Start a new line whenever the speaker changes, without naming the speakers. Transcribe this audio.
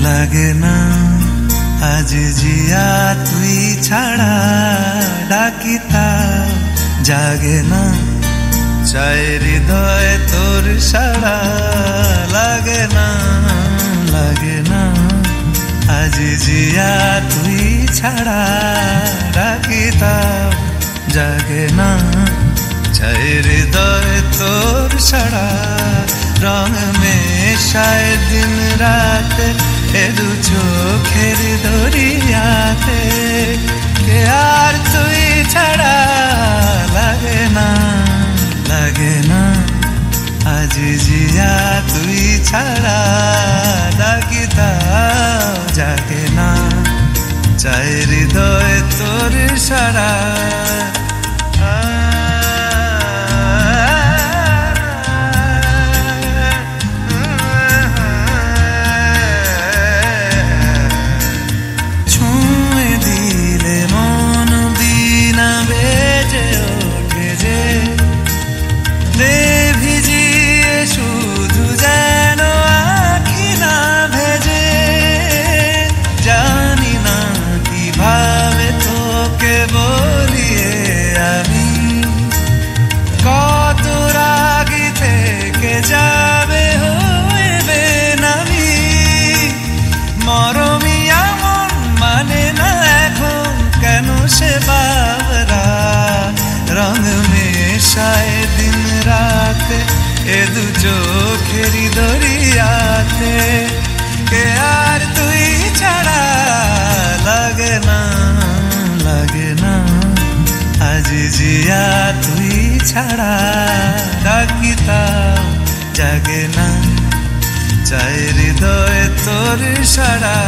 লাগে না আজ জিয়া তুই ছাড়া ডাকিতা জাগে না চাই হৃদয় তোর সাড়া লাগে না আজ জিয়া তুই ছাড়া ডাকিতা জাগে না চাই হৃদয় তোর সাড়া রং মেশায় দিন রাত এ দু চোখের দরিয়াতে কে আর তুই ছাড়া লাগে না আজ জিয়া তুই ছাড়া ডাকিতা জাগে না চাই হৃদয় তোর সাড়া যাবে হইবে নামি মরমিয়া মন মানে না এখন কেন সে বাবরা রং মেশায় দিন রাত এ দু চোখেরি দরিয়াতে কে আর তুই ছাড়া লাগে না আজ জিয়া তুই ছাড়া ডাকিতা জাগে না চাই হৃদয় তোর সাড়া